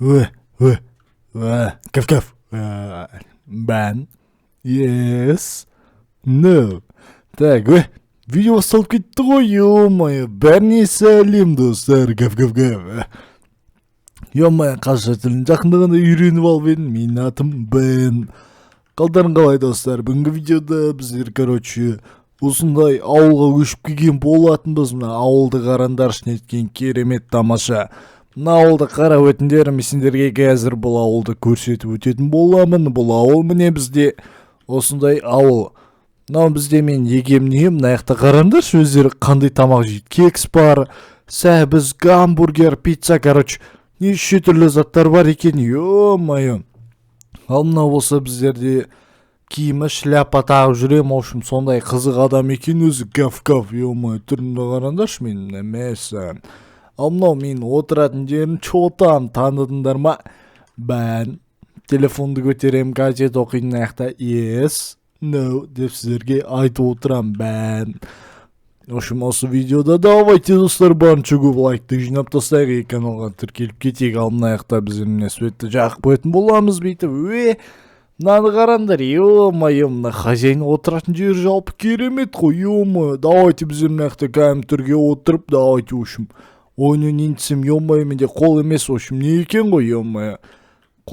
Ue, ue, Kaf kaf. Ben. Yes. No. Так, видео басталып кетті ғой, ё-моё. Бәріне сәлем, достар. Кaf kaf kaf. Ё-моё, қазақша тілін жақында ғана үйреніп алып едім. Менің атым Бен. Қалдарың қалай, достар? Бүгінгі видеода біздер, осындай ауылға көшіп келген болатынбыз. Мына ауылды қараңдаршы, неткен керемет тамаша. Мына ауылды қарап өтіндер, мен сендерге қазір бұл ауылды көрсетіп өтетін боламын. Бұл ауыл міне бізде осындай ауыл. Мынау бізде мен егемнен, мына жақта қараңдаршы, өздері қандай тамақ жейді. Кекс бар, сәбіз, гамбургер, пицца, неше түрлі заттар бар екен. Ё-моё. Ал мынау болса біздерде киімі шляпа тағып жүрем, общем, сондай қызық адам екен өзі. Кaf-кaf, ё-моё, түрінде қараңдаршы, мен мәссаған. Ал мынау мен отыратын жерім чотам, таныдыңдар ма? Бән. Телефонды көтерем, газет оқиын аяқта. Yes, no деп сіздерге айтып отырам. Бән. В общем, осы видеода давайте, достар, барынша көп лайкты жинап тастайық, каналға тіркеліп кетейік. Ал мына аяқта біз міне суретті жақып қоятын боламыз бүйтіп. Мынаны қараңдар, ё-моё, мына хозяин отыратын жер жалпы керемет қой, ё-моё. Давайте біз мына жақта компьютерге отырып, давайте, в общем, ойынын ентісем, ё-моё, менде қол емес, в общем, не екен ғой, ё-моё.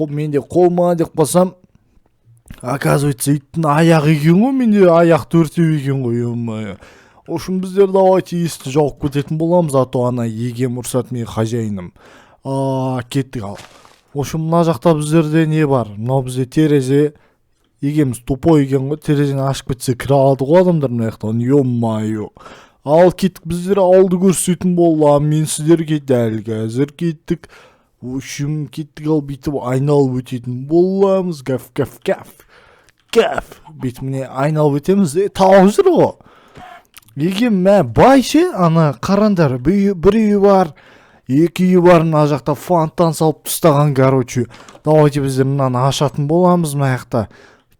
Менде қол ма деп қалсам, оказывается, иттің аяқ екен ғой, менде аяқ төртеу екен ғой, ё-моё. В общем, біздер давайте есті жауып кететін боламыз, а то ана егем ұрсат мен хозяиным. Кеттік ал. В общем, мына жақта біздерде не бар? Мынау бізде терезе. Егеміз тупой екен ғой, терезені ашып кетсе кіре алады ғой адамдар мына жақтан. Ё-моё. Ал кеттік, біздер ауылды көрсететін болам. Мен сіздерге дәл қазір кеттік. В общем, кеттік ал бүйтіп айналып өтетін боламыз. Кaf-кaf-кaf. Бүйтіп міне айналып өтеміз. Тауып жүр ғой. Егем байше, ана қарандар, бір үйі бар, екі үйі бар, мына жақта фонтан салып тұстаған, Давайте біздер мынаны ашатын боламыз мына жақта.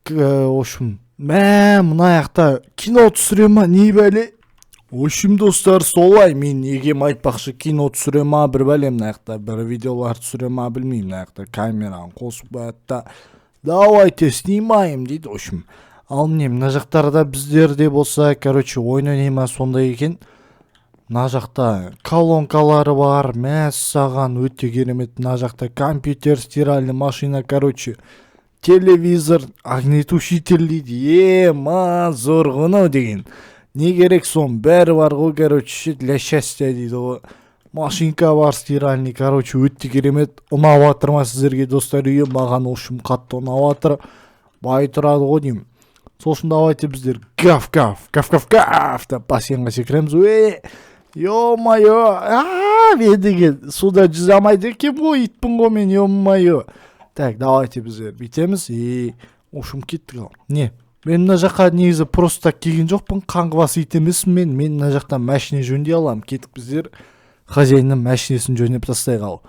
В общем, мына жақта кино түсіре ма, не бәле? В общем, достар, солай, мен егем айтпақшы, кино түсіре ма, бір бәле мына жақта, бір видеолар түсіре ма, білмеймін, мына жақта камераны қосып қоятта. Давайте снимаем дейді, в общем. Ал міне, мына жақтарда біздерде болса, ойын ойнайма сондай екен. Мына жақта колонкалары бар, мәссаған, өте керемет. Мына жақта компьютер, стиральный машина, телевизор, огнетушитель дейді. Зорғыны деген. Не керек сон, бәрі бар ғой, для счастья дейді ғой. Машинка бар, стиральный, өте керемет. Ұнап атыр ма сіздерге, достар, үйі маған ошым қатты ұнап атыр. Бай тұрады ғой деймін. Сосын давайте біздер кaf-кaf деп бассейнға секіреміз. Ё-моё, мен деген суда жүзе алмайды екен ғой, итпін ғой мен, ё-моё. Так, давайте біздер бүйтеміз. Ошым кеттік ал. Не, мен мына жаққа негізі просто так келген жоқпын, қаңғыбас ит емеспін мен. Мен мына жақтан машина жөндей аламын. Кеттік біздер хозяинның машинасын жөндеп тастайық ал.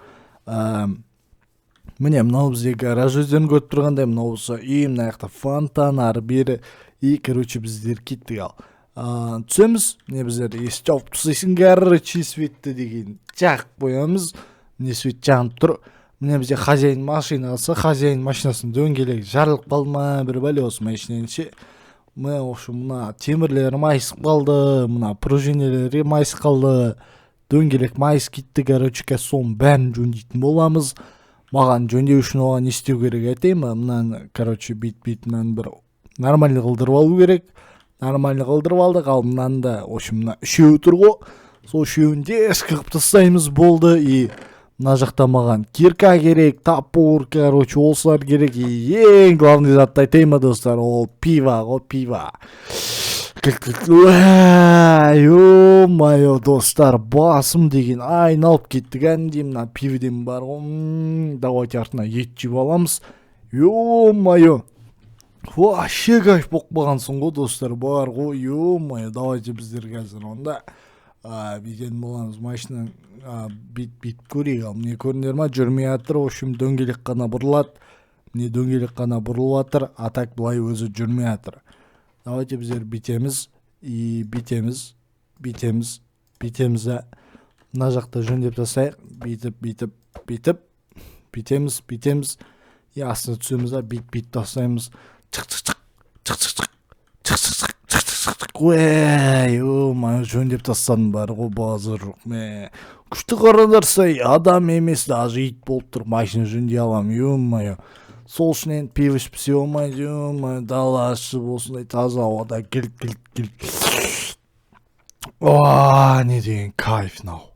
Міне, мынау бізде гараж өздерін көріп тұрғандай, мынау болса үй, мына жақта фонтан, ары бері. Біздер кеттік ал. Түсеміз, міне біздер есі жауып тұсайсың, светті деген жақып қоямыз. Міне свет жағынып тұр. Міне бізде хозяин машина алса, хозяин машинасын дөңгелек жарылып қалды ма, бір бәле осы машиненше. Мына темірлері майысып қалды, мына пружинелері майысып қалды. Дөңгелек майыс кетті, соның бәрін жөндейтін боламыз. Маған жөндеу үшін оған не істеу керек айтайын ба? Мынаны, мынаны бір нормальный қылдырып алу керек. Нормальный қылдырып алдық, ал мынаны да, мына үшеуі тұр ғой. Сол үшеуін дескі қып тастаймыз болды. Мына жақта маған кирка керек, топор, олсылар керек. Ең главный затты айтайын ба, достар, ол пиво ғой, пиво. Ё-моё, достар, басым деген айналып кеттік әнде, мына пивден бар ғой. Давайте артына ет жеп аламыз. Ё-моё, вообще кайф болып қалғансың ғой, достар, бар ғой. Ё-моё, давайте біздер қазір онда бүйтетін боламыз. Машина бүйтіп көрейік ал. Міне көріндер ма, жүрмей атыр. В общем, дөңгелек қана бұрылады. Міне дөңгелек қана бұрылып атыр, а так былай өзі жүрмей атыр. Давайте біздер бүйтеміз. Бүйтеміз. Мына жақта жөндеп тастайық. Бүйтіп. Бүйтеміз. Ясына түсеміз да бит тастаймыз. Чық. Ой, ма жөндеп тастадым бары ғой базар жоқ ме. Күшті қарадарса адам емес даже ит болып тұр, машина жөндей алам, ё-моё. Сол үшін енді пиво ішіп все болмайды, ё-моё, дала ішіп осындай таза ауада кел. Не деген кайф мынау.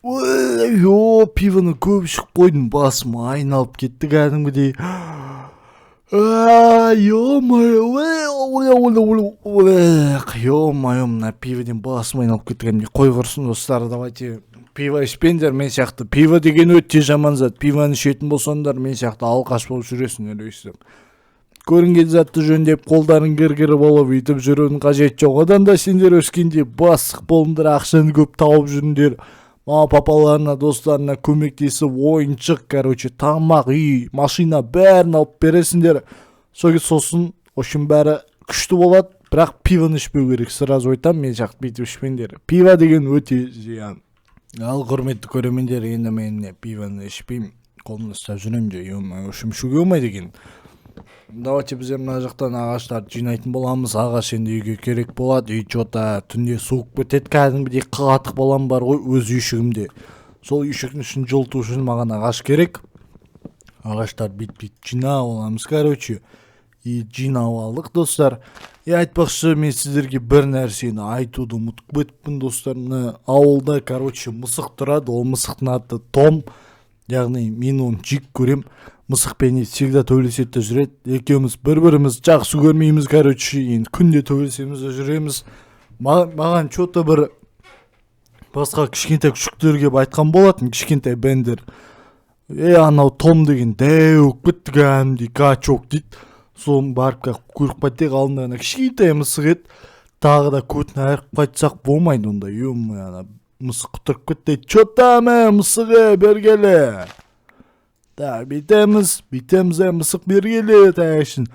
Ой, пивоны көп ішіп қойдым, басым айналып кетті кәдімгідей. Ё-моё, мына пиводен басым айналып кетті кәдімгідей. Қой құрсын достар, давайте пиво ішпеңдер мен сияқты. Пиво деген өте жаман зат. Пивоны ішетін болсаңдар мен сияқты алқаш болып жүресіңдер өйстіп. Көрінген затты жөндеп, қолдарын кір болып өйтіп жүрудің қажеті жоқ. Одан да сендер өскенде бастық болыңдар, ақшаны көп тауып жүріңдер. Мама папаларына, достарына көмектесіп, ойыншық, тамақ, үй, машина бәрін алып бересіңдер. Сосын ошын бәрі күшті болады, бірақ пивоны ішпеу керек. Сразу айтам, мен жақты бүйтіп ішпеңдер. Пиво деген өте зиян. Ал құрметті көрермендер, енді мен пивоны ішпеймін, қолымда ұстап жүремін де, ошым ішуге болмайды екен. Давайте біздер мына жақтан ағаштарды жинайтын боламыз. Ағаш енді үйге керек болады. Үй жота түнде суық бітеді, кәдімгідей қатық балам бар ғой өз үйшігімде. Сол үйшіктің ішін жылыту үшін маған ағаш керек. Ағаштар бит жинап аламыз, И жинап алдық достар. Айтпақшы, мен сіздерге бір нәрсені айтуды ұмытып кетіппін достар. Ауылда мысық тұрады, ол мысықтың аты Том. Яғни мен оны жек көрем. Мысықпен всегда төбелеседі жүреді. Екеуміз бір-біріміз жақсы көрмейміз, енді күнде төбелесеміз жүреміз. Маған чота бір басқа кішкентай күшіктерге айтқан болатын, кішкентай бендер. Анау Том деген дәу кетті кәдімгідей качок дейді. Соны барып көріп қайтайық, алдында кішкентай мысық еді. Тағы да көтін айырып қайтсақ болмайды онда. Мысық құтырып кетті. Чота мә мысығы бергелі. Битеміз мысық бергелі тәшін.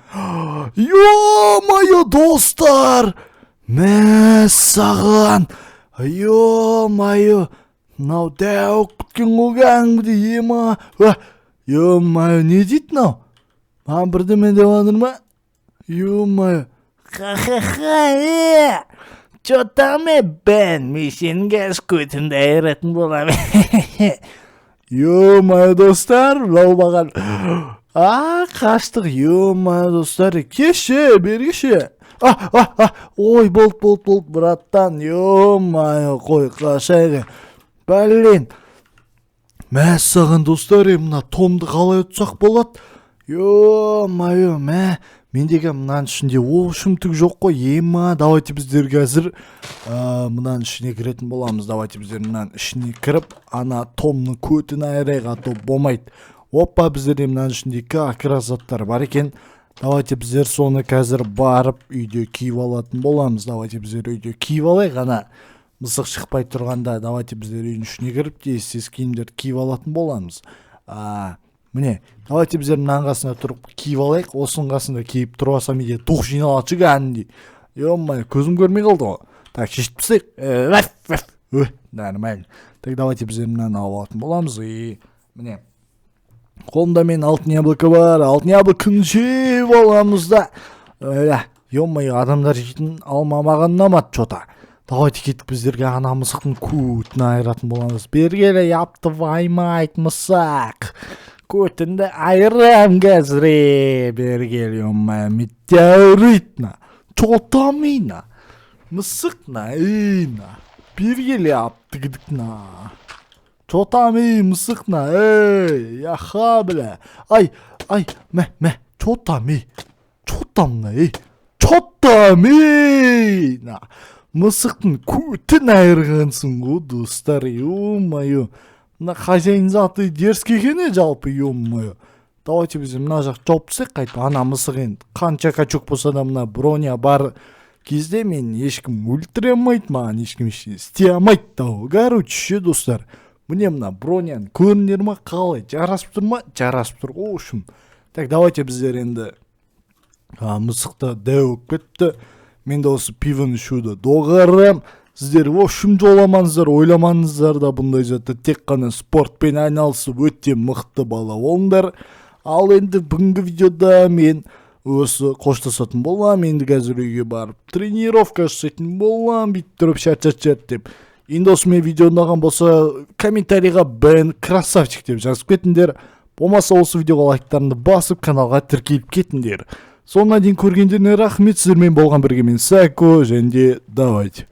Ё-моё достар, мә саған. Ё-моё, мынау дәу күткен қоғаңбыды ема. Ё-моё, не дейді мынау? Маған бірдеме деп адыр ма? Ё-моё. Ха-ха-ха, чота ме бән, мен сенің кәз көтінді айыратын болам. Ё-моё достар, мынау маған қаштық. Ё-моё достар, кеше бергеше. Ой, болт браттан. Ё-моё, қой қашайғы. Бәлен. Мәссаған достар, мына Томды қалай ұтсақ болады? Ё-моё, мен деген мұнан ішінде шымтық жоқ қой, ема. Давайте біздер қазір мұнан ішіне кіретін боламыз. Давайте біздер мұнан ішіне кіріп, ана Томның көтін айырайық, ато болмайды. Опа, біздер мұнан ішінде как заттар бар екен. Давайте біздер соны қазір барып үйде киіп алатын боламыз. Давайте біздер үйде киіп алайық, ана мысық шықпай тұрғанда. Давайте біздер үйдің ішіне кіріп, тез киімдер киіп алатын боламыз. Міне, давайте біздер мұнан қасында тұрып киіп алайық. Осының қасында киіп тұрвасам еде тұқ жиналатшы кәдімгідей. Ё-моё, көзім көрмей қалды ғой. Так, шешіп тастайық. Нормально. Так, давайте біздер мұнан алатын боламыз. Міне, қолымда мен алтын яблоко бар. Алтын яблоканы жеп аламыз да. Ё-моё, адамдар жейтін алма маған ұнамады чота. Давайте кетіп біздерге ана мысықтың көтін айыратын боламыз. Бергелі япты ваймайт мысық. Көтінді айырам қазір. Бергелі, ё-моё, метеоритна. Чотамина. Мысықна, Бергелі апты кедікна. Чотами мысықна, яха біле. Мә, чотами. Чотамна, Чотамина. Мысықтың көтін айырғансың ғой, достар, ё-моё. Мына хозяин заты дерзкий екен жалпы, ё-моё. Давайте біз мына жақ жауып тастайық қайтып. Ана мысық енді қанша качок болса да мына броня бар кезде мен ешкім өлтіре алмайды, маған ешкім істей алмайды да. Достар, міне мына броняны көріңдер ма, қалай жарасып тұр ма? Жарасып тұр ғой ұшым. Так, давайте біздер енді мысықты дәуіп кетті. Мен де осы пивоны ішуді доғарым. сіздер ошым жоламаңыздар, ойламаңыздар да бұндай затты, тек қана спортпен айналысып өте мықты бала болыңдар. Ал енді бүгінгі видеода мен осы қоштасатын болам. Енді қазір үйге барып тренировка жасайтын болам, бүйтіп тұрып шарт деп. Енді осы мен видео ұнаған болса, комментарийға бен красавчик деп жазып кетіңдер. Болмаса осы видеоға лайктарыңды басып, каналға тіркеліп кетіңдер. Соңына дейін көргендеріне рахмет. Сіздермен болған бірге мен Сайко, және давайте.